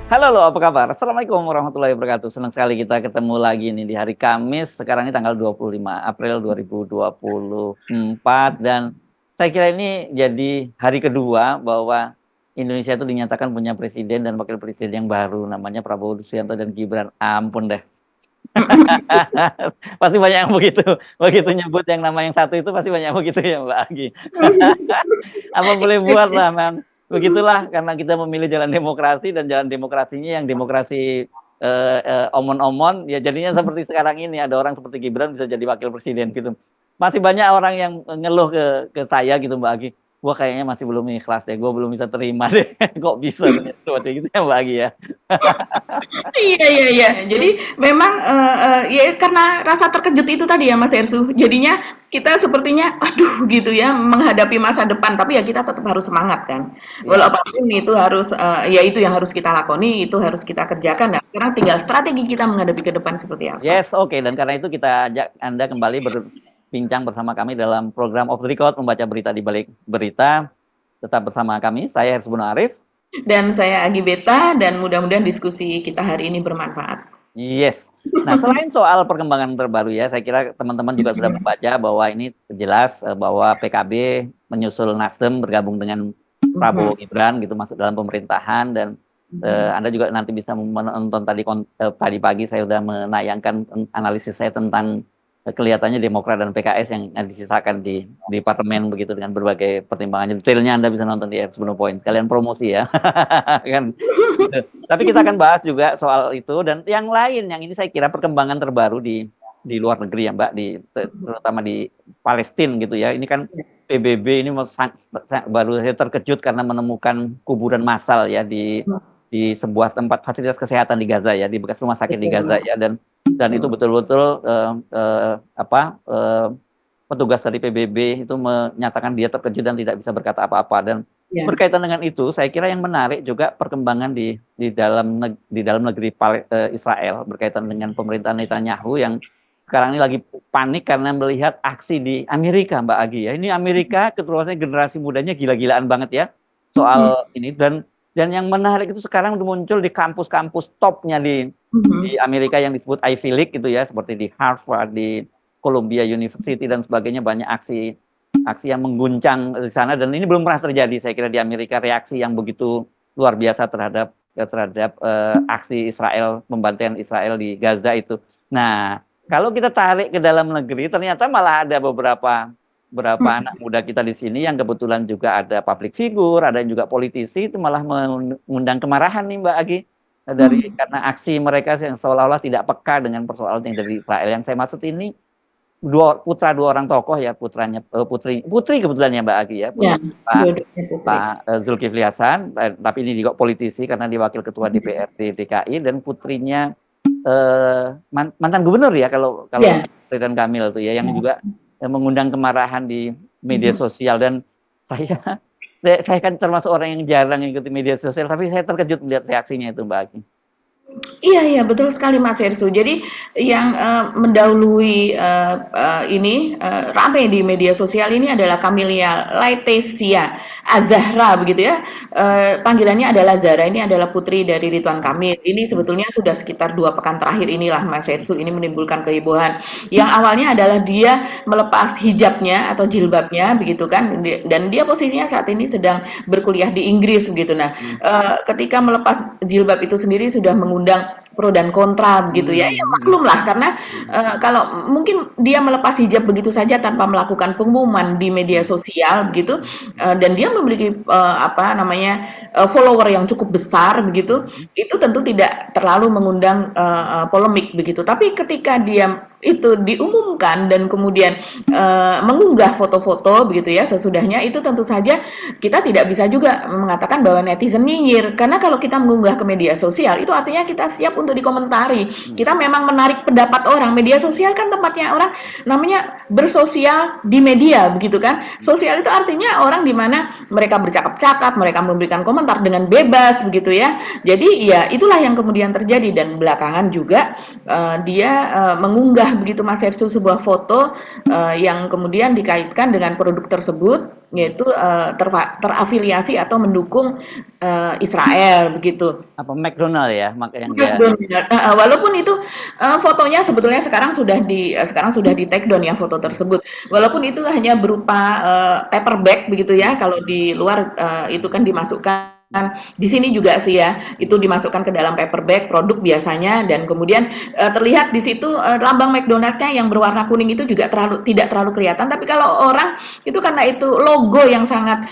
Halo lo, apa kabar? Assalamualaikum warahmatullahi wabarakatuh. Senang sekali kita ketemu lagi nih di hari Kamis. Sekarang ini tanggal 25 April 2024 dan saya kira ini jadi hari kedua bahwa Indonesia itu dinyatakan punya presiden dan wakil presiden yang baru namanya Prabowo Subianto dan Gibran. Ampun deh. Pasti banyak yang begitu. Begitu nyebut yang nama yang satu itu pasti banyak begitu ya Mbak Agi. Apa boleh buat lah, Mang. Begitulah karena kita memilih jalan demokrasi dan jalan demokrasinya yang demokrasi omon-omon, ya jadinya seperti sekarang ini ada orang seperti Gibran bisa jadi wakil presiden gitu. Masih banyak orang yang ngeluh ke saya gitu Mbak Agi. Wah kayaknya masih belum ikhlas deh, gue belum bisa terima deh. Kok bisa seperti itu ya Mbak Agi ya? Iya iya iya. Jadi memang, ya karena rasa terkejut itu tadi ya Mas Ersu, jadinya kita sepertinya, aduh gitu ya menghadapi masa depan, tapi ya kita tetap harus semangat kan. Walau Ya, apapun itu harus, ya itu yang harus kita lakoni, itu harus kita kerjakan. Nah, sekarang tinggal strategi kita menghadapi ke depan seperti apa. yes, oke. Dan karena itu kita ajak Anda kembali berbincang bersama kami dalam program Off the Record, membaca berita di balik berita. Tetap bersama kami, saya Hersbuno Arif. Dan saya Agi Beta dan mudah-mudahan diskusi kita hari ini bermanfaat. Yes. Nah, selain soal perkembangan terbaru ya, saya kira teman-teman juga sudah membaca bahwa ini jelas bahwa PKB menyusul Nasdem bergabung dengan Prabowo Mhm, Gibran gitu masuk dalam pemerintahan dan mhm. Anda juga nanti bisa menonton tadi pagi saya sudah menayangkan analisis saya tentang kelihatannya Demokrat dan PKS yang disisakan di parlemen begitu dengan berbagai pertimbangannya. Detailnya Anda bisa nonton di Sebelum Point. Kalian promosi ya. Kan gitu. Tapi kita akan bahas juga soal itu dan yang lain yang ini saya kira perkembangan terbaru di luar negeri ya Mbak, terutama di Palestina gitu ya. Ini kan PBB ini baru saya terkejut karena menemukan kuburan massal ya di sebuah tempat fasilitas kesehatan di Gaza ya, di bekas rumah sakit di Gaza Betul, ya, dan itu betul. betul-betul petugas dari PBB itu menyatakan dia terkejut dan tidak bisa berkata apa-apa. Dan Ya. berkaitan dengan itu, saya kira yang menarik juga perkembangan di dalam negeri Israel berkaitan dengan pemerintahan Netanyahu yang sekarang ini lagi panik karena melihat aksi di Amerika, Mbak Agi ya. Ini Amerika keturunan generasi mudanya gila-gilaan banget ya soal ini dan yang menarik itu sekarang muncul di kampus-kampus topnya di Mhm. Amerika yang disebut Ivy League gitu ya, seperti di Harvard, di Columbia University dan sebagainya, banyak aksi yang mengguncang di sana dan ini belum pernah terjadi saya kira di Amerika, reaksi yang begitu luar biasa terhadap aksi Israel, pembantaian Israel di Gaza itu. Nah, kalau kita tarik ke dalam negeri ternyata malah ada beberapa anak muda kita di sini yang kebetulan juga ada public figure, ada yang juga politisi itu malah mengundang kemarahan nih Mbak Agi Mhm. karena aksi mereka yang seolah-olah tidak peka dengan persoalan yang dari Israel. Yang saya maksud ini dua orang tokoh ya, putranya putri kebetulan ya Mbak Agi ya, Ya, putri dua-duanya putri. Pak Zulkifli Hasan, tapi ini juga politisi karena dia wakil ketua DPRD DKI dan putrinya mantan gubernur ya kalau Ya. Ridwan Kamil tuh ya yang Ya. juga mengundang kemarahan di media Mhm. sosial dan saya saya kan termasuk orang yang jarang mengikuti media sosial tapi saya terkejut melihat reaksinya itu Mbak Agi. Iya iya, betul sekali Mas Hersu. Jadi yang, mendahului, ini, ramai di media sosial ini adalah Camelia Laetitia Az-Zahra begitu ya, panggilannya adalah Zahra, ini adalah putri dari Ridwan Kamil. Ini sebetulnya sudah sekitar 2 pekan terakhir inilah Mas Hersu, ini menimbulkan kehebohan. Yang awalnya adalah dia melepas hijabnya atau jilbabnya begitu kan, dan dia posisinya saat ini sedang berkuliah di Inggris begitu. Nah, ketika melepas jilbab itu sendiri sudah mengundang pro dan kontra begitu ya. Ya maklum lah karena kalau mungkin dia melepas hijab begitu saja tanpa melakukan pengumuman di media sosial begitu dan dia memiliki apa namanya follower yang cukup besar begitu, itu tentu tidak terlalu mengundang polemik begitu. Tapi ketika dia itu diumumkan dan kemudian mengunggah foto-foto begitu ya sesudahnya itu tentu saja kita tidak bisa juga mengatakan bahwa netizen nyinyir karena kalau kita mengunggah ke media sosial itu artinya kita siap untuk dikomentari. Kita memang menarik pendapat orang. Media sosial kan tempatnya orang namanya bersosial di media begitu kan. Sosial itu artinya orang di mana mereka bercakap-cakap, mereka memberikan komentar dengan bebas begitu ya. Jadi ya itulah yang kemudian terjadi dan belakangan juga dia mengunggah begitu Mas Hersu sebuah foto yang kemudian dikaitkan dengan produk tersebut yaitu terafiliasi atau mendukung Israel begitu. Apa McDonald ya, maka yang dia Benar, walaupun itu fotonya sebetulnya sekarang sudah di take down ya foto tersebut. Walaupun itu hanya berupa paper bag begitu ya. Kalau di luar itu kan dimasukkan di sini juga sih ya, itu dimasukkan ke dalam paper bag produk biasanya dan kemudian terlihat di situ lambang McDonald-nya yang berwarna kuning itu juga tidak terlalu kelihatan. Tapi kalau orang itu karena itu logo yang sangat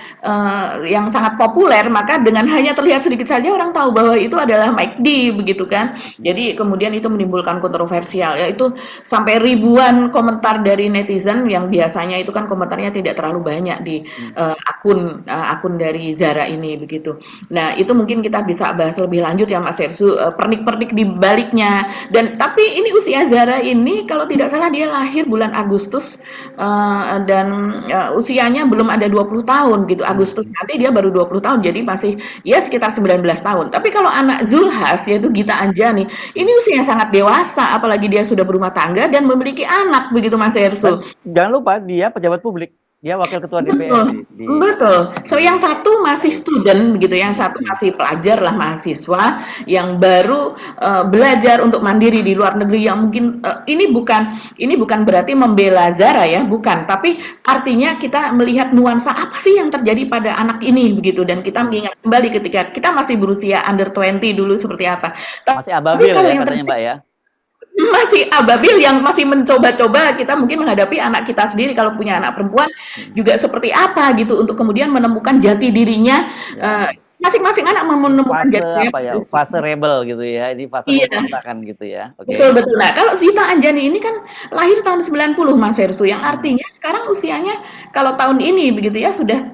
populer, maka dengan hanya terlihat sedikit saja orang tahu bahwa itu adalah McD begitu kan. Jadi kemudian itu menimbulkan kontroversial, yaitu sampai ribuan komentar dari netizen yang biasanya itu kan komentarnya tidak terlalu banyak di akun dari Zara ini begitu. Nah, itu mungkin kita bisa bahas lebih lanjut ya Mas Hersu, pernik-pernik di baliknya. Dan tapi ini usia Zara ini kalau tidak salah dia lahir bulan Agustus dan usianya belum ada 20 tahun gitu. Agustus nanti dia baru 20 tahun. Jadi masih ya sekitar 19 tahun. Tapi kalau anak Zulhas yaitu Gita Anjani, ini usianya sangat dewasa apalagi dia sudah berumah tangga dan memiliki anak begitu Mas Hersu. Jangan lupa dia pejabat publik. Dia wakil ketua DPR betul. So yang satu masih student begitu, yang satu masih pelajar lah, mahasiswa yang baru belajar untuk mandiri di luar negeri yang mungkin ini bukan berarti membela Zara ya, bukan, tapi artinya kita melihat nuansa apa sih yang terjadi pada anak ini begitu dan kita mengingat kembali ketika kita masih berusia under 20 dulu seperti apa. Masih ababil ya katanya Mbak ya. Masih ababil yang masih mencoba-coba kita mungkin menghadapi anak kita sendiri kalau punya anak perempuan juga seperti apa gitu untuk kemudian menemukan jati dirinya masing-masing anak menemukan jati apa ya, fase rebel gitu ya, ini fase pemberontakan gitu ya. Betul. Nah, kalau Zita Anjani ini kan lahir tahun 90 Mas Hersu, yang artinya sekarang usianya kalau tahun ini begitu ya sudah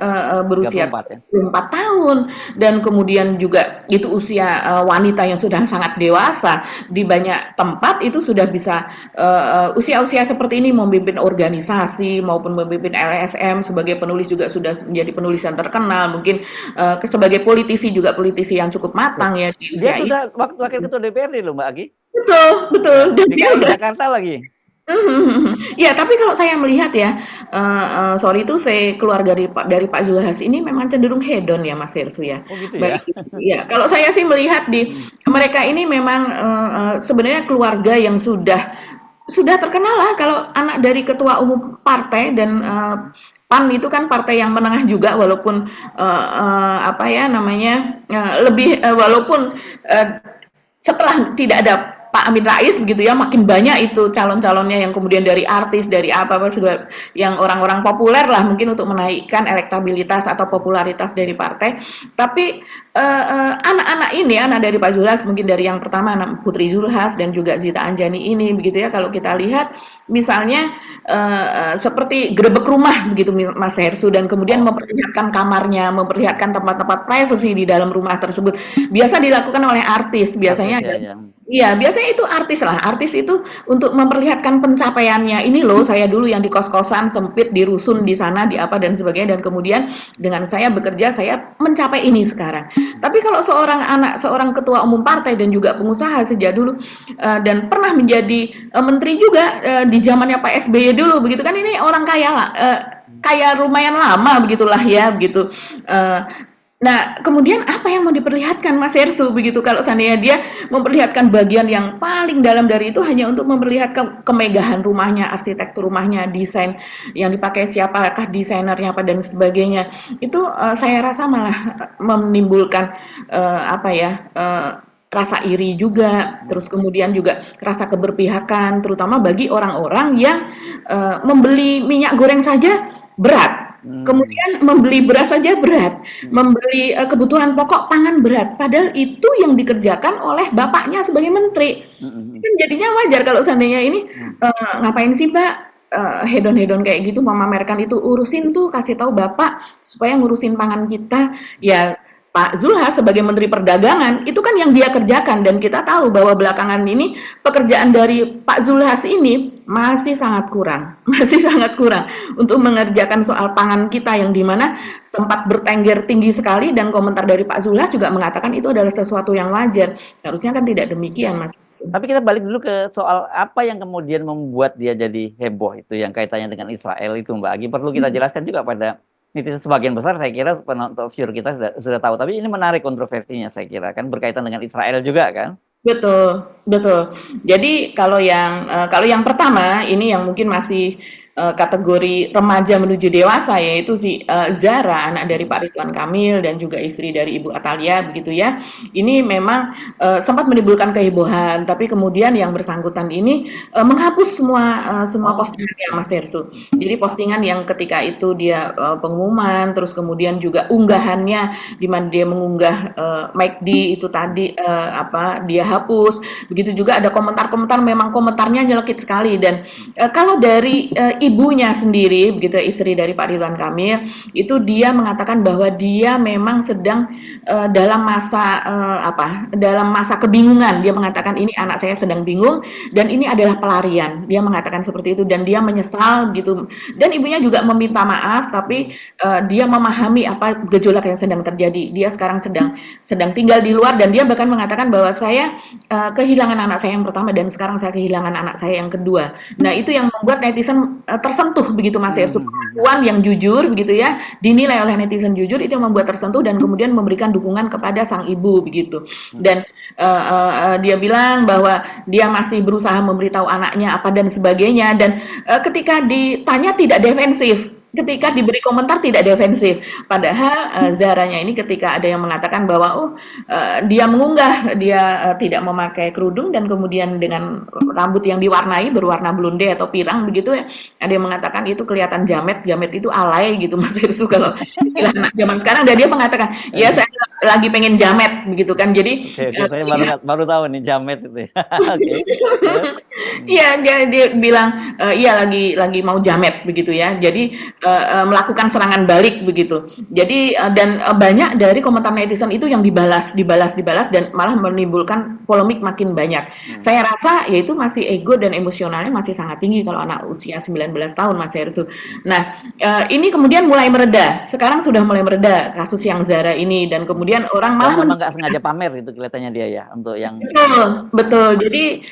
berusia 34 tahun dan kemudian juga itu usia wanita yang sudah sangat dewasa di banyak tempat itu sudah bisa usia-usia seperti ini memimpin organisasi maupun memimpin LSM sebagai penulis juga sudah menjadi penulis yang terkenal mungkin sebagai politisi juga politisi yang cukup matang ya di usia dia sudah wakil ketua DPRD loh Mbak Agi. Betul. Dan dia udah Jakarta lagi. Ya, tapi kalau saya melihat ya, sorry itu saya keluarga dari Pak Zulhas ini memang cenderung hedon ya Mas Hersu ya. Oh gitu ya. Ya, kalau saya sih melihat di mereka ini memang sebenarnya keluarga yang sudah terkenal lah kalau anak dari ketua umum partai dan PAN itu kan partai yang menengah juga walaupun apa ya namanya lebih walaupun setelah tidak ada Pak Amin Rais begitu ya makin banyak itu calon-calonnya yang kemudian dari artis dari apa-apa segala yang orang-orang populer lah mungkin untuk menaikkan elektabilitas atau popularitas dari partai. Tapi anak-anak ini anak dari Pak Zulhas mungkin dari yang pertama anak Putri Zulhas dan juga Zita Anjani ini begitu ya kalau kita lihat misalnya seperti gerebek rumah begitu Mas Hersu dan kemudian memperlihatkan kamarnya, memperlihatkan tempat-tempat privasi di dalam rumah tersebut. Biasa dilakukan oleh artis biasanya. Iya, biasanya itu artis lah. Artis itu untuk memperlihatkan pencapaiannya. Ini loh, saya dulu yang di kos-kosan sempit, di rusun di sana, di apa dan sebagainya. Dan kemudian dengan saya bekerja, saya mencapai ini sekarang. Tapi kalau seorang ketua umum partai dan juga pengusaha sejak dulu dan pernah menjadi menteri juga di zamannya Pak SBY dulu, begitu kan ini orang kaya lah, kaya lumayan lama begitulah ya, begitu. Nah, kemudian apa yang mau diperlihatkan Mas Hersu begitu kalau seandainya dia memperlihatkan bagian yang paling dalam dari itu hanya untuk memperlihatkan kemegahan rumahnya, arsitektur rumahnya, desain yang dipakai siapakah desainernya apa dan sebagainya. Itu saya rasa malah menimbulkan rasa iri juga, terus kemudian juga rasa keberpihakan terutama bagi orang-orang yang membeli minyak goreng saja berat. Kemudian membeli beras saja berat, membeli kebutuhan pokok pangan berat, padahal itu yang dikerjakan oleh bapaknya sebagai menteri. Kan jadinya wajar kalau seandainya ini ngapain sih Mbak hedon-hedon kayak gitu memamerkan itu, urusin tuh kasih tahu bapak supaya ngurusin pangan kita. Ya Pak Zulhas sebagai Menteri Perdagangan itu kan yang dia kerjakan dan kita tahu bahwa belakangan ini pekerjaan dari Pak Zulhas ini masih sangat kurang untuk mengerjakan soal pangan kita yang dimana sempat bertengger tinggi sekali dan komentar dari Pak Zulhas juga mengatakan itu adalah sesuatu yang wajar. Harusnya kan tidak demikian Mas. Tapi kita balik dulu ke soal apa yang kemudian membuat dia jadi heboh itu yang kaitannya dengan Israel itu Mbak Agi perlu kita jelaskan juga pada netizen sebagian besar saya kira penonton viewer kita sudah tahu, tapi ini menarik kontroversinya saya kira, kan berkaitan dengan Israel juga kan? Betul, betul. Jadi kalau yang pertama ini yang mungkin masih kategori remaja menuju dewasa yaitu si Zara anak dari Pak Ridwan Kamil dan juga istri dari Ibu Atalia begitu ya. Ini memang sempat menimbulkan kehebohan, tapi kemudian yang bersangkutan ini menghapus semua Oh, postingannya Mas Hersu. Jadi postingan yang ketika itu dia pengumuman, terus kemudian juga unggahannya di mana dia mengunggah McD itu tadi apa dia hapus. Begitu juga ada komentar-komentar memang komentarnya nyelekit sekali dan kalau dari ibunya sendiri begitu istri dari Pak Ridwan Kamil itu dia mengatakan bahwa dia memang sedang dalam masa apa dalam masa kebingungan. Dia mengatakan ini anak saya sedang bingung dan ini adalah pelarian. Dia mengatakan seperti itu dan dia menyesal gitu. Dan ibunya juga meminta maaf tapi dia memahami apa gejolak yang sedang terjadi. Dia sekarang sedang tinggal di luar dan dia bahkan mengatakan bahwa saya kehilangan anak saya yang pertama dan sekarang saya kehilangan anak saya yang kedua. Nah, itu yang membuat netizen tersentuh begitu Mas Hersu. Pengakuan yang jujur begitu ya, dinilai oleh netizen jujur itu yang membuat tersentuh dan kemudian memberikan dukungan kepada sang ibu begitu. Dan dia bilang bahwa dia masih berusaha memberitahu anaknya apa dan sebagainya dan ketika ditanya tidak defensif. Ketika diberi komentar tidak defensif. Padahal Zaranya ini ketika ada yang mengatakan bahwa dia mengunggah dia tidak memakai kerudung dan kemudian dengan rambut yang diwarnai berwarna blonde atau pirang begitu ya. Ada yang mengatakan itu kelihatan jamet, jamet itu alay gitu Mas Irsu kalau istilah anak zaman sekarang dan dia mengatakan, "Ya saya lagi pengen jamet," begitu kan. Jadi oke, saya baru tahu nih jamet itu ya. Oke. iya dia bilang iya lagi mau jamet begitu ya. Jadi melakukan serangan balik begitu. Jadi dan banyak dari komentar netizen itu yang dibalas dan malah menimbulkan polemik makin banyak. Saya rasa ya itu masih ego dan emosionalnya masih sangat tinggi kalau anak usia 19 tahun Mas Hersu. Nah, ini kemudian mulai mereda. Sekarang sudah mulai mereda kasus yang Zara ini dan kemudian orang Dan malah memang nggak sengaja pamer gitu kelihatannya dia ya untuk yang betul, betul. Jadi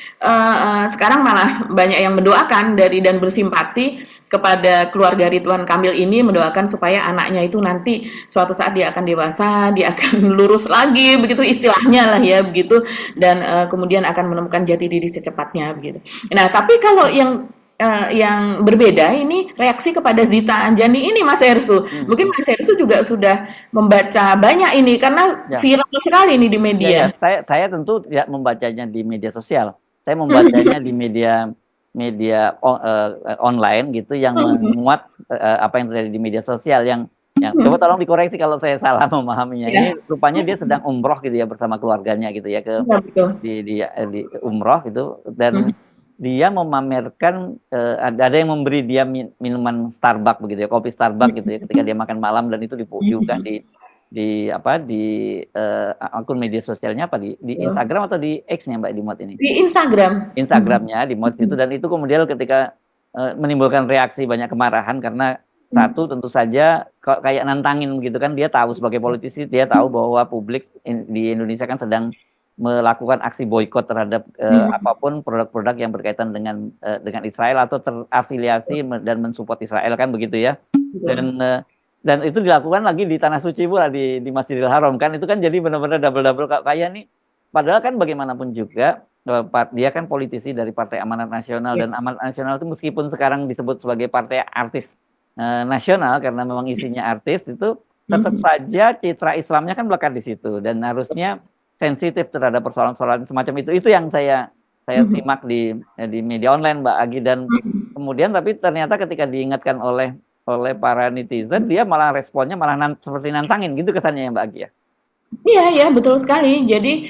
sekarang malah banyak yang mendoakan dan bersimpati kepada keluarga Ridwan Kamil ini mendoakan supaya anaknya itu nanti suatu saat dia akan dewasa, dia akan lurus lagi begitu istilahnya lah ya begitu dan kemudian akan menemukan jati diri secepatnya begitu. Nah, tapi kalau yang berbeda ini reaksi kepada Zita Anjani ini Mas Hersu. Mungkin Mas Hersu juga sudah membaca banyak ini karena ya. viral sekali ini di Ya, media. saya tentu tidak membacanya di media sosial. Saya membacanya di media online gitu yang memuat apa yang terjadi di media sosial yang coba tolong dikoreksi kalau saya salah memahaminya. Ini rupanya dia sedang umroh gitu ya bersama keluarganya gitu ya ke di umroh gitu dan dia memamerkan ada yang memberi dia minuman Starbucks begitu ya, kopi Starbucks gitu ya ketika dia makan malam dan itu diunggah di akun media sosialnya apa di Instagram atau di X-nya Mbak dimuat ini? Di Instagram. Instagramnya dimuat situ dan itu kemudian ketika menimbulkan reaksi banyak kemarahan karena satu tentu saja kayak nantangin gitu kan dia tahu sebagai politisi dia tahu bahwa publik di Indonesia kan sedang melakukan aksi boykot terhadap apapun produk-produk yang berkaitan dengan Israel atau terafiliasi dan mensupport Israel kan begitu ya dan itu dilakukan lagi di tanah suci pula di Masjidil Haram kan itu kan jadi benar-benar double kayak nih padahal kan bagaimanapun juga dia kan politisi dari Partai Amanat Nasional dan Amanat Nasional itu meskipun sekarang disebut sebagai partai artis nasional karena memang isinya artis itu tetap saja citra Islamnya kan melekat di situ dan harusnya sensitif terhadap persoalan-persoalan semacam itu yang saya simak di media online Mbak Agi dan kemudian tapi ternyata ketika diingatkan oleh para netizen dia malah responnya malah seperti nantangin gitu kesannya ya Mbak Agi ya. Iya, betul sekali. Jadi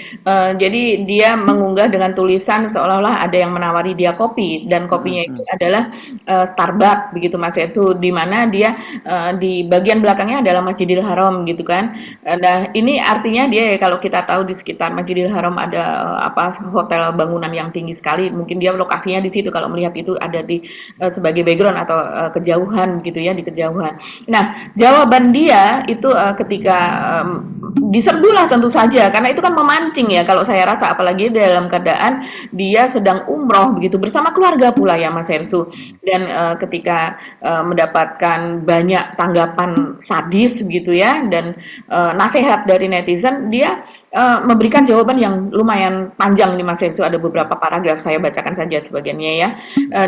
dia mengunggah dengan tulisan seolah-olah ada yang menawari dia kopi dan kopinya itu adalah Starbucks begitu Mas Ersu di mana dia di bagian belakangnya adalah Masjidil Haram gitu kan. Nah, ini artinya dia kalau kita tahu di sekitar Masjidil Haram ada hotel bangunan yang tinggi sekali, mungkin dia lokasinya di situ kalau melihat itu ada di sebagai background atau kejauhan gitu ya di kejauhan. Nah, jawaban dia itu ketika diserbulah tentu saja karena itu kan memancing ya kalau saya rasa apalagi dalam keadaan dia sedang umroh begitu bersama keluarga pula ya Mas Hersu dan ketika mendapatkan banyak tanggapan sadis gitu ya dan nasihat dari netizen dia memberikan jawaban yang lumayan panjang nih Mas Hersu ada beberapa paragraf saya bacakan saja sebagiannya ya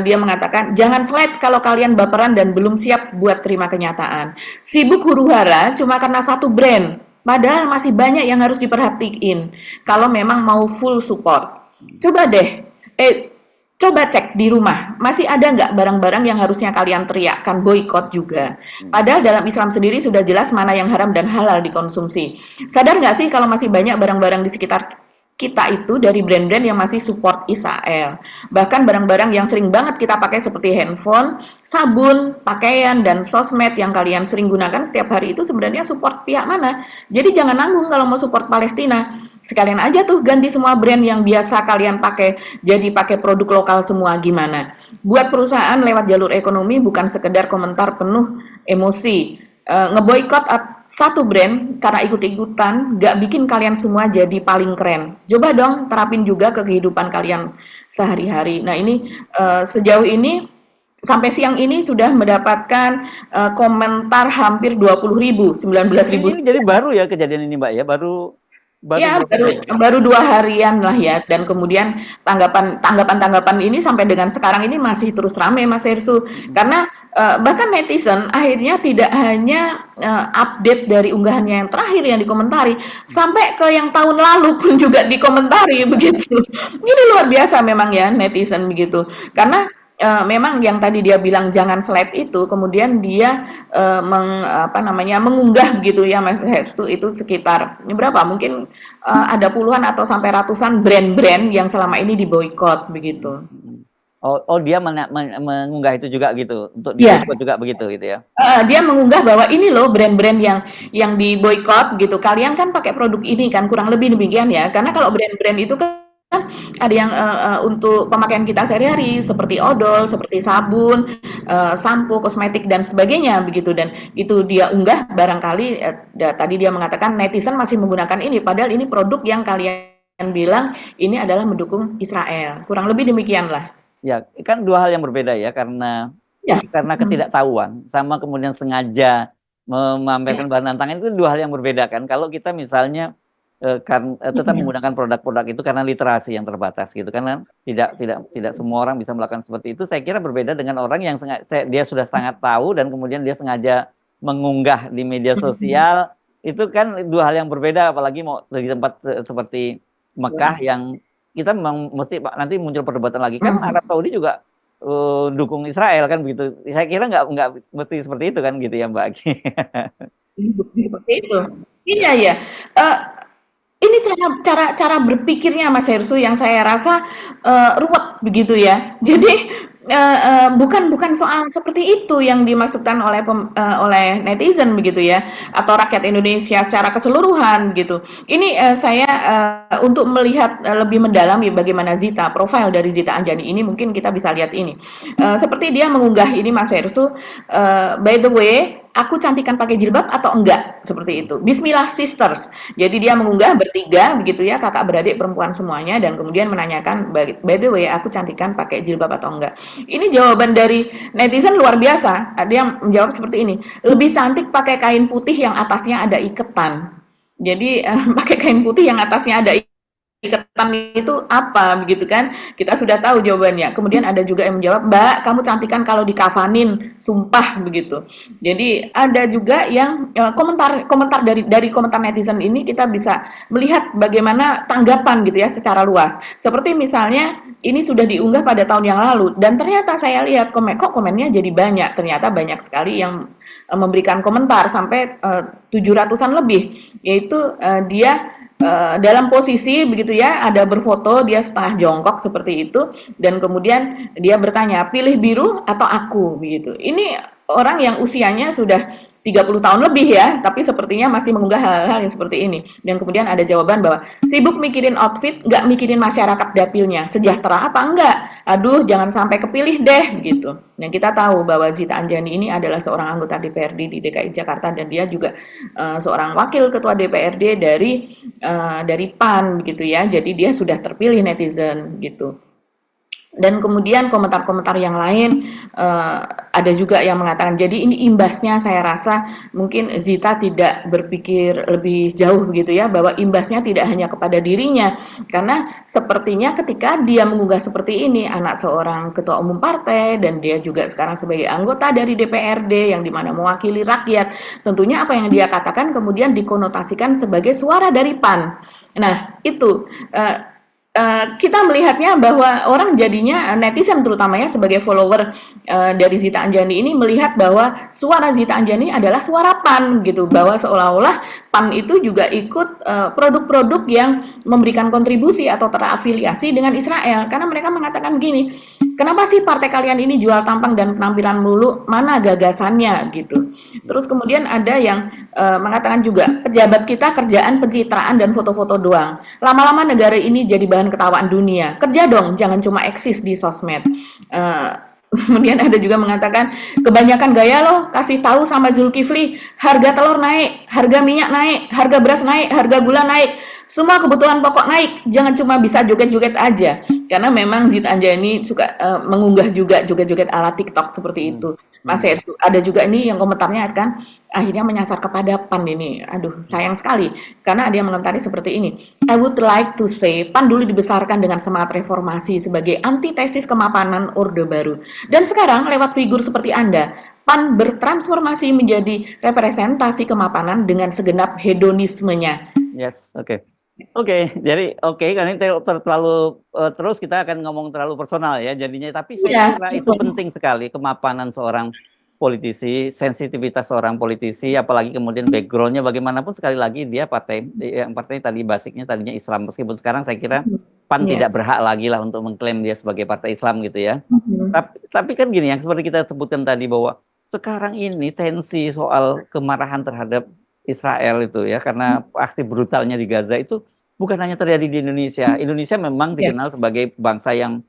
dia mengatakan jangan slide kalau kalian baperan dan belum siap buat terima kenyataan sibuk huru-hara cuma karena satu brand padahal masih banyak yang harus diperhatiin kalau memang mau full support. Coba deh, coba cek di rumah, masih ada nggak barang-barang yang harusnya kalian teriakkan boykot juga? Padahal dalam Islam sendiri sudah jelas mana yang haram dan halal dikonsumsi. Sadar nggak sih kalau masih banyak barang-barang di sekitar kita itu dari brand-brand yang masih support Israel. Bahkan barang-barang yang sering banget kita pakai seperti handphone, sabun, pakaian, dan sosmed yang kalian sering gunakan setiap hari itu sebenarnya support pihak mana. Jadi jangan nanggung kalau mau support Palestina. Sekalian aja tuh ganti semua brand yang biasa kalian pakai, jadi pakai produk lokal semua gimana. Buat perusahaan lewat jalur ekonomi bukan sekedar komentar penuh emosi. Ngeboikot satu brand karena ikut-ikutan gak bikin kalian semua jadi paling keren. Coba dong terapin juga ke kehidupan kalian sehari-hari. Nah ini sejauh ini sampai siang ini sudah mendapatkan komentar hampir 20.000, 19.000. Ini jadi baru ya kejadian ini Mbak ya, baru Ya baru 2 harian lah ya dan kemudian tanggapan ini sampai dengan sekarang ini masih terus ramai Mas Hersu karena bahkan netizen akhirnya tidak hanya update dari unggahannya yang terakhir yang dikomentari sampai ke yang tahun lalu pun juga dikomentari begitu. Ini luar biasa memang ya netizen begitu karena memang yang tadi dia bilang jangan slide itu, kemudian dia mengunggah gitu ya Mas Herstu itu sekitar berapa? Mungkin ada puluhan atau sampai ratusan brand-brand yang selama ini diboikot begitu. Oh dia mengunggah itu juga gitu untuk diboikot juga begitu gitu ya? Dia mengunggah bahwa ini loh brand-brand yang diboikot gitu. Kalian kan pakai produk ini kan kurang lebih demikian ya. Karena kalau brand-brand itu kan ada yang untuk pemakaian kita sehari-hari seperti odol, seperti sabun, sampo, kosmetik dan sebagainya begitu dan itu dia unggah barangkali tadi dia mengatakan netizen masih menggunakan ini padahal ini produk yang kalian bilang ini adalah mendukung Israel. Kurang lebih demikianlah. Ya, kan dua hal yang berbeda ya karena ketidaktahuan sama kemudian sengaja memamerkan bahan tantangan itu dua hal yang berbeda kan. Kalau kita misalnya tetap menggunakan produk-produk itu karena literasi yang terbatas gitu karena tidak semua orang bisa melakukan seperti itu saya kira berbeda dengan orang yang dia sudah sangat tahu dan kemudian dia sengaja mengunggah di media sosial itu kan dua hal yang berbeda apalagi mau di tempat seperti Mekah yang kita memang mesti nanti muncul perdebatan lagi kan Arab Saudi juga dukung Israel kan begitu saya kira nggak mesti seperti itu kan gitu ya Mbak. Seperti itu iya ya. Ini cara berpikirnya Mas Hersu yang saya rasa ruwet begitu ya. Jadi bukan soal seperti itu yang dimaksudkan oleh netizen begitu ya atau rakyat Indonesia secara keseluruhan gitu. Ini saya untuk melihat lebih mendalam ya bagaimana Zita profil dari Zita Anjani ini mungkin kita bisa lihat ini. Seperti dia mengunggah ini Mas Hersu by the way aku cantikan pakai jilbab atau enggak seperti itu. Bismillah sisters. Jadi dia mengunggah bertiga begitu ya kakak beradik perempuan semuanya dan kemudian menanyakan by the way aku cantikan pakai jilbab atau enggak. Ini jawaban dari netizen luar biasa. Dia menjawab seperti ini. Lebih cantik pakai kain putih yang atasnya ada iketan. Jadi pakai kain putih yang atasnya ada iketan itu apa begitu kan kita sudah tahu jawabannya kemudian ada juga yang menjawab Mbak kamu cantikan kalau dikafanin sumpah begitu jadi ada juga yang komentar dari komentar netizen ini kita bisa melihat bagaimana tanggapan gitu ya secara luas seperti misalnya ini sudah diunggah pada tahun yang lalu dan ternyata saya lihat komennya jadi banyak ternyata banyak sekali yang memberikan komentar sampai 700-an lebih yaitu dia dalam posisi begitu ya ada berfoto dia setengah jongkok seperti itu dan kemudian dia bertanya pilih biru atau aku begitu ini orang yang usianya sudah 30 tahun lebih ya, tapi sepertinya masih mengunggah hal-hal yang seperti ini. Dan kemudian ada jawaban bahwa sibuk mikirin outfit, nggak mikirin masyarakat dapilnya. Sejahtera apa enggak? Aduh, jangan sampai kepilih deh, gitu. Dan kita tahu bahwa Zita Anjani ini adalah seorang anggota DPRD di DKI Jakarta dan dia juga seorang wakil ketua DPRD dari PAN gitu ya. Jadi dia sudah terpilih netizen gitu. Dan kemudian komentar-komentar yang lain ada juga yang mengatakan jadi ini imbasnya saya rasa mungkin Zita tidak berpikir lebih jauh begitu ya bahwa imbasnya tidak hanya kepada dirinya karena sepertinya ketika dia mengunggah seperti ini anak seorang ketua umum partai dan dia juga sekarang sebagai anggota dari DPRD yang dimana mewakili rakyat tentunya apa yang dia katakan kemudian dikonotasikan sebagai suara dari PAN. Nah itu kita melihatnya bahwa orang jadinya netizen terutamanya sebagai follower dari Zita Anjani ini melihat bahwa suara Zita Anjani adalah suara PAN gitu bahwa seolah-olah PAN itu juga ikut produk-produk yang memberikan kontribusi atau terafiliasi dengan Israel karena mereka mengatakan gini kenapa sih partai kalian ini jual tampang dan penampilan melulu mana gagasannya gitu terus kemudian ada yang mengatakan juga pejabat kita kerjaan pencitraan dan foto-foto doang lama-lama negara ini jadi bahan ketawaan dunia. Kerja dong, jangan cuma eksis di sosmed. Kemudian ada juga mengatakan kebanyakan gaya loh kasih tahu sama Zulkifli harga telur naik, harga minyak naik, harga beras naik, harga gula naik, semua kebutuhan pokok naik. Jangan cuma bisa joget-joget aja. Karena memang Zita Anjani suka mengunggah juga joget-joget ala TikTok seperti itu. Mas Hersu, ada juga ini yang komentarnya kan akhirnya menyasar kepada PAN ini. Aduh, sayang sekali. Karena ada yang mengomentari seperti ini. I would like to say, PAN dulu dibesarkan dengan semangat reformasi sebagai antitesis kemapanan Orde Baru. Dan sekarang lewat figur seperti Anda, PAN bertransformasi menjadi representasi kemapanan dengan segenap hedonismenya. Yes, oke. Oke, jadi karena ini terlalu terus kita akan ngomong terlalu personal ya jadinya. Tapi saya kira itu penting sekali kemapanan seorang politisi, sensitivitas seorang politisi, apalagi kemudian backgroundnya bagaimanapun sekali lagi dia yang partai tadi basicnya tadinya Islam meskipun sekarang saya kira PAN tidak berhak lagi lah untuk mengklaim dia sebagai partai Islam gitu ya. Tapi kan gini yang seperti kita sebutkan tadi bahwa sekarang ini tensi soal kemarahan terhadap Israel itu ya karena aksi brutalnya di Gaza itu bukan hanya terjadi di Indonesia. Indonesia memang dikenal sebagai bangsa yang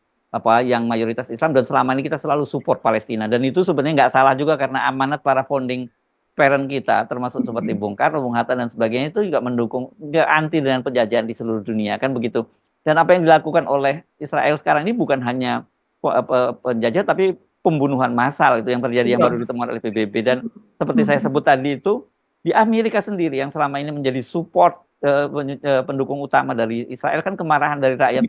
mayoritas Islam dan selama ini kita selalu support Palestina dan itu sebenarnya nggak salah juga karena amanat para founding parent kita termasuk seperti Bung Karno, Bung Hatta dan sebagainya itu juga mendukung nggak anti dengan penjajahan di seluruh dunia kan begitu. Dan apa yang dilakukan oleh Israel sekarang ini bukan hanya penjajah tapi pembunuhan massal itu yang terjadi yang baru ditemukan oleh PBB dan seperti saya sebut tadi itu di Amerika sendiri yang selama ini menjadi support pendukung utama dari Israel kan kemarahan dari rakyat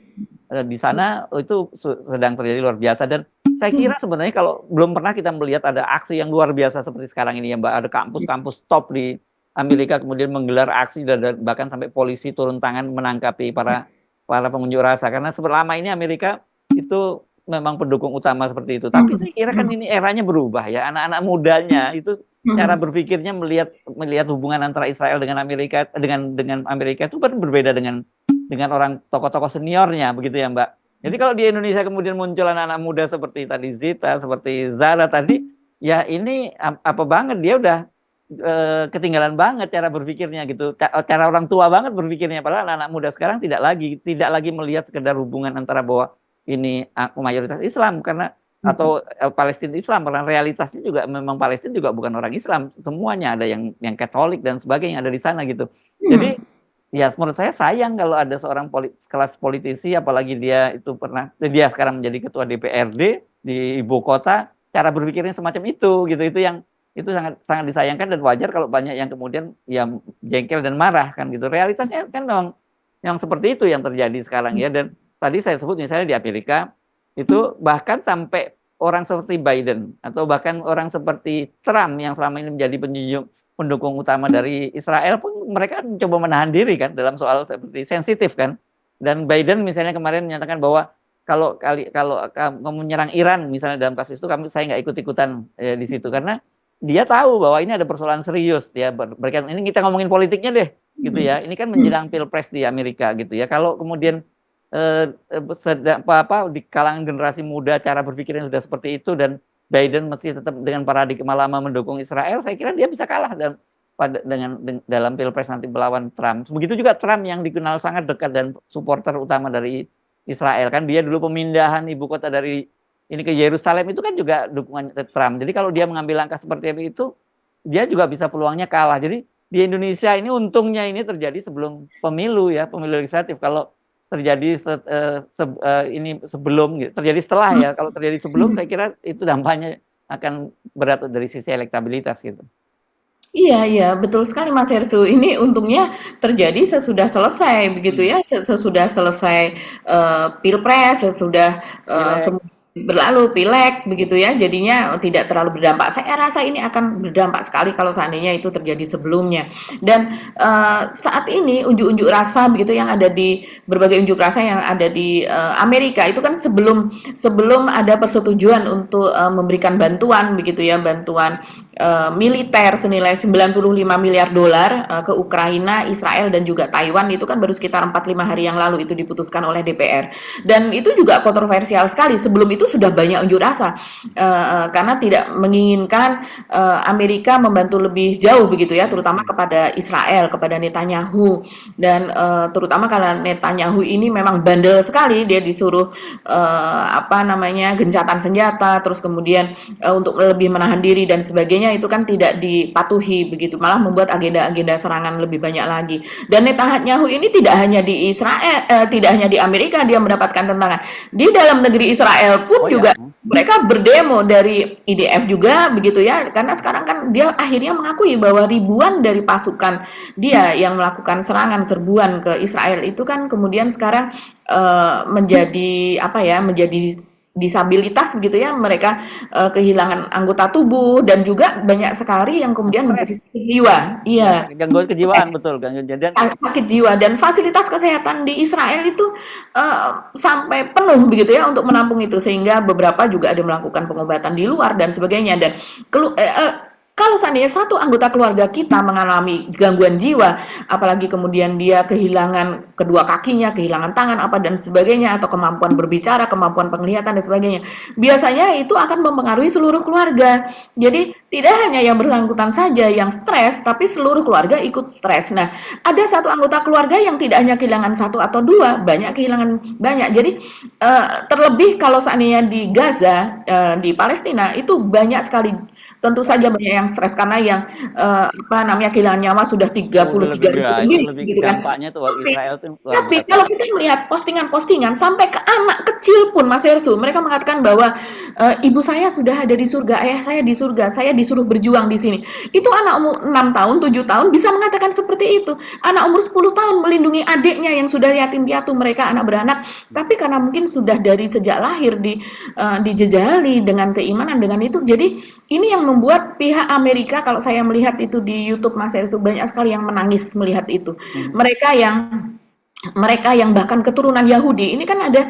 di sana itu sedang terjadi luar biasa dan saya kira sebenarnya kalau belum pernah kita melihat ada aksi yang luar biasa seperti sekarang ini ya Mbak ada kampus-kampus top di Amerika kemudian menggelar aksi dan bahkan sampai polisi turun tangan menangkapi para pengunjuk rasa karena selama ini Amerika itu memang pendukung utama seperti itu tapi saya kira kan ini eranya berubah ya anak-anak mudanya itu cara berpikirnya melihat hubungan antara Israel dengan Amerika dengan Amerika itu kan berbeda dengan orang tokoh-tokoh seniornya begitu ya Mbak. Jadi kalau di Indonesia kemudian muncul anak-anak muda seperti tadi Zita, seperti Zara tadi, ya ini apa banget dia udah ketinggalan banget cara berpikirnya gitu. Cara orang tua banget berpikirnya padahal anak-anak muda sekarang tidak lagi melihat sekedar hubungan antara bahwa ini mayoritas Islam karena atau Palestina Islam karena realitasnya juga memang Palestina juga bukan orang Islam semuanya ada yang Katolik dan sebagainya ada di sana gitu jadi ya menurut saya sayang kalau ada seorang kelas politisi apalagi dia sekarang menjadi ketua DPRD di ibu kota cara berpikirnya semacam itu gitu itu sangat sangat disayangkan dan wajar kalau banyak yang kemudian ya jengkel dan marah kan gitu realitasnya kan memang yang seperti itu yang terjadi sekarang ya dan tadi saya sebut misalnya di Amerika itu bahkan sampai orang seperti Biden atau bahkan orang seperti Trump yang selama ini menjadi pendukung utama dari Israel pun mereka mencoba menahan diri kan dalam soal seperti sensitif kan dan Biden misalnya kemarin menyatakan bahwa kalau kamu menyerang Iran misalnya dalam kasus itu saya nggak ikut-ikutan di situ karena dia tahu bahwa ini ada persoalan serius ya berkaitan ini kita ngomongin politiknya deh gitu ya ini kan menjelang pilpres di Amerika gitu ya kalau kemudian di kalangan generasi muda cara berpikirnya sudah seperti itu dan Biden masih tetap dengan paradigma lama mendukung Israel, saya kira dia bisa kalah dalam pilpres nanti melawan Trump. Begitu juga Trump yang dikenal sangat dekat dan supporter utama dari Israel, kan dia dulu pemindahan ibu kota dari ini ke Yerusalem itu kan juga dukungan Trump. Jadi kalau dia mengambil langkah seperti itu, dia juga bisa peluangnya kalah. Jadi di Indonesia ini untungnya ini terjadi sebelum pemilu ya, pemilu legislatif. Kalau terjadi ini sebelum gitu, terjadi setelah ya. Kalau terjadi sebelum, saya kira itu dampaknya akan berat dari sisi elektabilitas gitu. Iya iya, betul sekali Mas Hersu. Ini untungnya terjadi sesudah selesai begitu ya, sesudah selesai, pilpres, sesudah, Pileg. berlalu pileg begitu ya, jadinya tidak terlalu berdampak. Saya rasa ini akan berdampak sekali kalau seandainya itu terjadi sebelumnya. Dan, saat ini unjuk-unjuk rasa begitu yang ada di berbagai unjuk rasa yang ada di, Amerika itu kan sebelum sebelum ada persetujuan untuk, memberikan bantuan begitu ya, bantuan militer senilai 95 miliar dolar ke Ukraina, Israel dan juga Taiwan itu kan baru sekitar 4-5 hari yang lalu itu diputuskan oleh DPR. Dan itu juga kontroversial sekali. Sebelum itu sudah banyak unjuk rasa karena tidak menginginkan Amerika membantu lebih jauh begitu ya, terutama kepada Israel, kepada Netanyahu. Dan terutama karena Netanyahu ini memang bandel sekali, dia disuruh apa namanya gencatan senjata, terus kemudian untuk lebih menahan diri dan sebagainya itu kan tidak dipatuhi begitu, malah membuat agenda-agenda serangan lebih banyak lagi. Dan Netanyahu ini tidak hanya di Israel, tidak hanya di Amerika dia mendapatkan tentangan, di dalam negeri Israel pun juga mereka berdemo dari IDF juga begitu ya, karena sekarang kan dia akhirnya mengakui bahwa ribuan dari pasukan dia yang melakukan serangan serbuan ke Israel itu kan kemudian sekarang menjadi apa ya, menjadi disabilitas begitu ya, mereka kehilangan anggota tubuh dan juga banyak sekali yang kemudian menjadi sakit jiwa. Iya, Gangguan kejiwaan, betul, gangguan jadi sakit jiwa dan fasilitas kesehatan di Israel itu sampai penuh begitu ya untuk menampung itu, sehingga beberapa juga ada melakukan pengobatan di luar dan sebagainya. Dan kalau seandainya satu anggota keluarga kita mengalami gangguan jiwa, apalagi kemudian dia kehilangan kedua kakinya, kehilangan tangan apa dan sebagainya, atau kemampuan berbicara, kemampuan penglihatan dan sebagainya, biasanya itu akan mempengaruhi seluruh keluarga. Jadi tidak hanya yang bersangkutan saja yang stres, tapi seluruh keluarga ikut stres. Nah, ada satu anggota keluarga yang tidak hanya kehilangan satu atau dua, banyak kehilangan banyak. Jadi terlebih kalau seandainya di Gaza, di Palestina itu banyak sekali. Tentu saja banyak yang stres karena yang apa namanya kehilangan nyawa sudah 33 ribu ya, itu lebih, lebih gitu kan. dampaknya tuh Israel tuh luar Tapi biasa. kalau kita melihat postingan-postingan sampai ke anak kecil pun Mas Hersu, mereka mengatakan bahwa ibu saya sudah ada di surga, ayah saya di surga, saya disuruh berjuang di sini. Itu anak umur 6 tahun, 7 tahun bisa mengatakan seperti itu. Anak umur 10 tahun melindungi adiknya yang sudah yatim piatu, mereka anak beranak, tapi karena mungkin sudah dari sejak lahir dijejali dengan keimanan dengan itu. Jadi ini yang membuat pihak Amerika, kalau saya melihat itu di YouTube Mas Hersu, banyak sekali yang menangis melihat itu. Mereka yang bahkan keturunan Yahudi, ini kan ada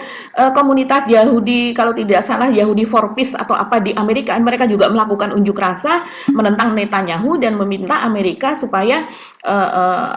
komunitas Yahudi, kalau tidak salah Yahudi for Peace atau apa di Amerika, mereka juga melakukan unjuk rasa menentang Netanyahu dan meminta Amerika supaya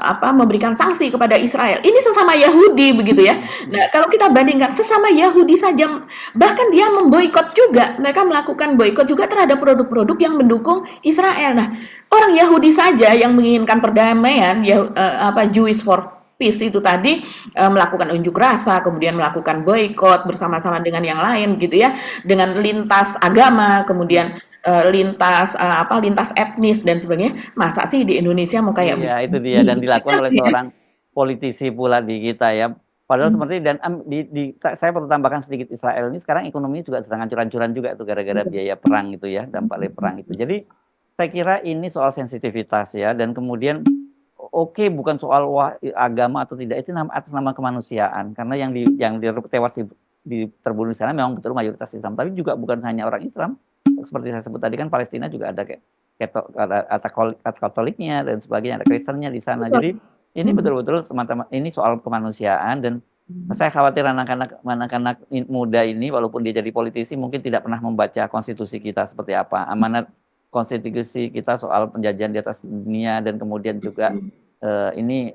apa memberikan sanksi kepada Israel. Ini sesama Yahudi begitu ya. Nah, kalau kita bandingkan sesama Yahudi saja, bahkan dia memboikot juga, mereka melakukan boikot juga terhadap produk-produk yang mendukung Israel. Nah, orang Yahudi saja yang menginginkan perdamaian, apa Jewish for Peace itu tadi melakukan unjuk rasa, kemudian melakukan boikot bersama-sama dengan yang lain gitu ya, dengan lintas agama, kemudian lintas apa lintas etnis dan sebagainya. Masa sih di Indonesia mau kayak Iya, itu dia, dan begini? dilakukan oleh seorang politisi pula di kita ya. Padahal seperti dan saya perlu tambahkan sedikit, Israel ini sekarang ekonominya juga sedang hancur-hancuran juga tuh gara-gara biaya perang itu ya, dampak dari perang itu. Jadi saya kira ini soal sensitivitas ya, dan kemudian bukan soal agama atau tidak, itu atas nama kemanusiaan, karena yang tewas terbunuh di sana memang betul mayoritas Islam, tapi juga bukan hanya orang Islam, seperti saya sebut tadi kan Palestina juga ada Katoliknya dan sebagainya, ada Kristennya di sana. Jadi ini betul-betul semata-mata ini soal kemanusiaan, dan saya khawatir anak-anak muda ini walaupun dia jadi politisi mungkin tidak pernah membaca konstitusi kita seperti apa, amanat konstitusi kita soal penjajahan di atas dunia, dan kemudian juga ini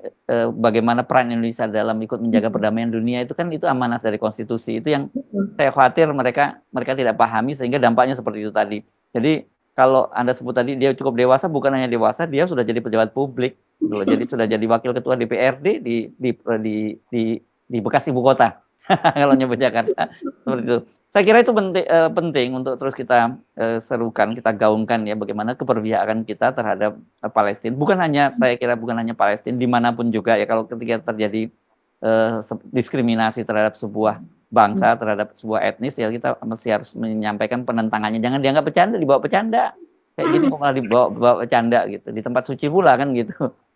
bagaimana peran Indonesia dalam ikut menjaga perdamaian dunia itu kan itu amanat dari konstitusi. Itu yang saya khawatir mereka tidak pahami sehingga dampaknya seperti itu tadi. Jadi kalau Anda sebut tadi dia cukup dewasa, bukan hanya dewasa, dia sudah jadi pejabat publik gitu loh. Jadi sudah jadi wakil ketua DPRD di bekas ibu kota. Kalau nyebut Jakarta seperti itu. Saya kira itu penting untuk terus kita serukan, kita gaungkan ya bagaimana keberpihakan kita terhadap Palestina. Saya kira bukan hanya Palestina, dimanapun juga ya kalau ketika terjadi diskriminasi terhadap sebuah bangsa, terhadap sebuah etnis ya kita mesti harus menyampaikan penentangannya. Jangan dianggap bercanda, dibawa bercanda. Kayak gini kok malah dibawa bercanda gitu. Di tempat suci pula kan gitu.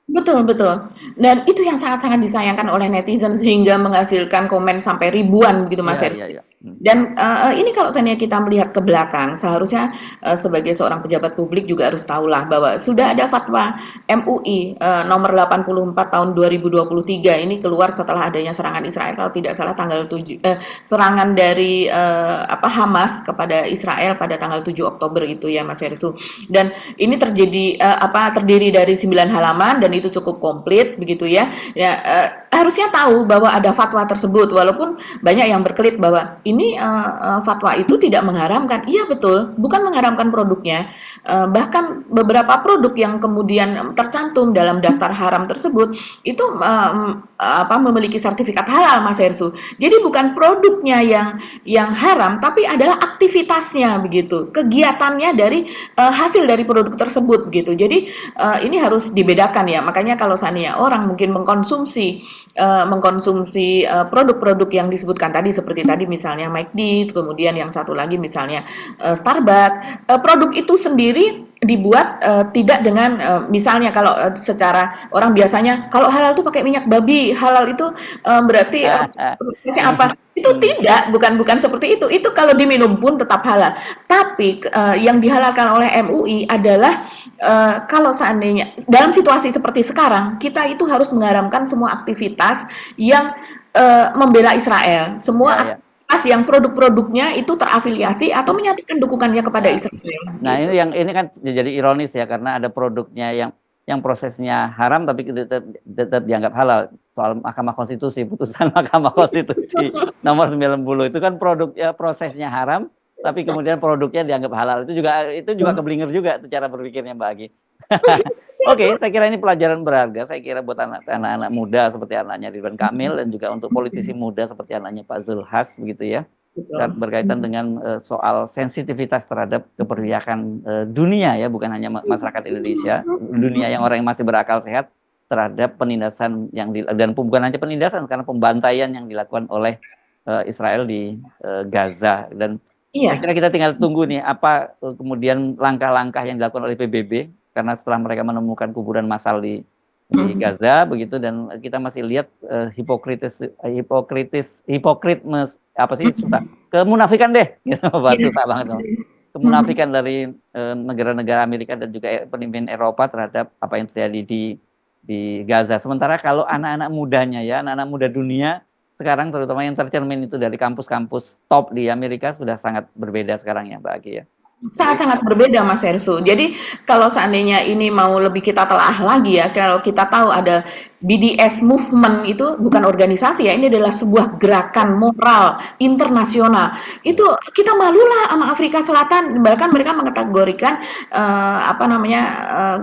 Betul betul. Dan itu yang sangat-sangat disayangkan oleh netizen sehingga menghasilkan komen sampai ribuan begitu Mas Iya, Hersey. iya, iya. Dan ini kalau seandainya kita melihat ke belakang, seharusnya sebagai seorang pejabat publik juga harus tahulah bahwa sudah ada fatwa MUI nomor 84 tahun 2023 ini keluar setelah adanya serangan Israel kalau tidak salah tanggal 7 serangan dari Hamas kepada Israel pada tanggal 7 Oktober itu ya Mas Hersu. Dan ini terdiri dari 9 halaman dan itu cukup komplit begitu ya. Ya harusnya tahu bahwa ada fatwa tersebut walaupun banyak yang berkelit bahwa ini fatwa itu tidak mengharamkan. Iya betul, bukan mengharamkan produknya. Bahkan beberapa produk yang kemudian tercantum dalam daftar haram tersebut itu memiliki sertifikat halal Mas Hersu. Jadi bukan produknya yang haram tapi adalah aktivitasnya begitu. Kegiatannya dari hasil dari produk tersebut gitu. Jadi ini harus dibedakan ya. Makanya kalau seandainya orang mungkin mengkonsumsi produk-produk yang disebutkan tadi seperti tadi misalnya McD, kemudian yang satu lagi misalnya Starbucks, produk itu sendiri dibuat tidak dengan misalnya kalau secara orang biasanya kalau halal itu pakai minyak babi, halal itu berarti apa? Itu tidak, bukan seperti itu. Itu kalau diminum pun tetap halal. Tapi yang dihalalkan oleh MUI adalah kalau seandainya dalam situasi seperti sekarang kita itu harus mengharamkan semua aktivitas yang membela Israel, semua Ya, ya. aktivitas yang produk-produknya itu terafiliasi atau menyatakan dukungannya kepada Israel. Nah, Gitu. ini kan jadi ironis ya karena ada produknya yang prosesnya haram tapi tetap dianggap halal. Soal Mahkamah Konstitusi, putusan Mahkamah Konstitusi nomor 90 itu kan prosesnya haram tapi kemudian produknya dianggap halal. Itu juga keblinger juga tuh cara berpikirnya Mbak Agi. Oke, saya kira ini pelajaran berharga. Saya kira buat anak-anak muda seperti anaknya Ridwan Kamil dan juga untuk politisi muda seperti anaknya Pak Zulhas begitu ya. Berkaitan dengan soal sensitivitas terhadap keberpihakan dunia ya, bukan hanya masyarakat Indonesia, dunia yang orang yang masih berakal sehat terhadap penindasan dan bukan hanya penindasan karena pembantaian yang dilakukan oleh Israel di Gaza. Dan saya kira kita tinggal tunggu nih apa kemudian langkah-langkah yang dilakukan oleh PBB karena setelah mereka menemukan kuburan massal di Gaza begitu dan kita masih lihat kemunafikan deh gitu susah banget kemunafikan dari negara-negara Amerika dan juga pemimpin Eropa terhadap apa yang terjadi di Gaza. Sementara kalau anak-anak mudanya ya anak-anak muda dunia sekarang terutama yang tercermin itu dari kampus-kampus top di Amerika sudah sangat berbeda sekarang ya Mbak Aki ya. Sangat-sangat berbeda Mas Hersu. Jadi kalau seandainya ini mau lebih kita telah lagi ya, kalau kita tahu ada BDS movement itu bukan organisasi ya, ini adalah sebuah gerakan moral internasional. Itu kita malulah sama Afrika Selatan, bahkan mereka mengkategorikan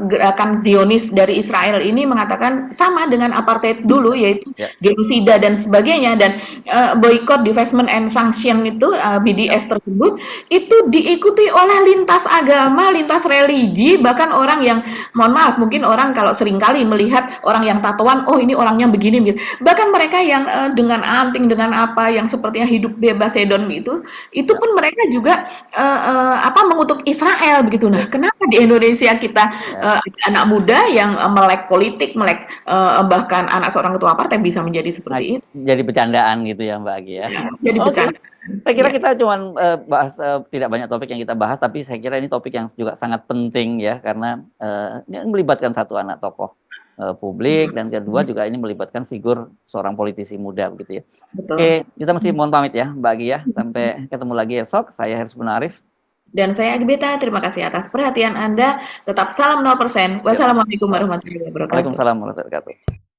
gerakan Zionis dari Israel ini mengatakan sama dengan apartheid dulu yaitu genosida dan sebagainya dan boycott, divestment and sanction itu BDS tersebut itu diikuti oleh lintas agama, lintas religi, bahkan orang yang mohon maaf mungkin orang kalau seringkali melihat orang yang tatoan, oh ini orangnya begini gitu. Bahkan mereka yang dengan anting dengan apa yang sepertinya hidup bebas hedon itu pun mereka juga mengutuk Israel begitu. Nah, kenapa di Indonesia kita anak muda yang melek politik, melek bahkan anak seorang ketua partai bisa menjadi seperti itu. Jadi bercandaan gitu ya Mbak Agi ya. Jadi bercanda. Saya kira kita cuma bahas tidak banyak topik yang kita bahas, tapi saya kira ini topik yang juga sangat penting ya, karena ini melibatkan satu anak tokoh publik dan kedua juga ini melibatkan figur seorang politisi muda begitu ya. Betul. Oke, kita mesti mohon pamit ya Mbak Agi ya, sampai ketemu lagi esok. Saya Hersbun Arif. Dan saya Agbeta, terima kasih atas perhatian Anda. Tetap salam 0%. Siap. Wassalamualaikum warahmatullahi wabarakatuh. Waalaikumsalam warahmatullahi wabarakatuh.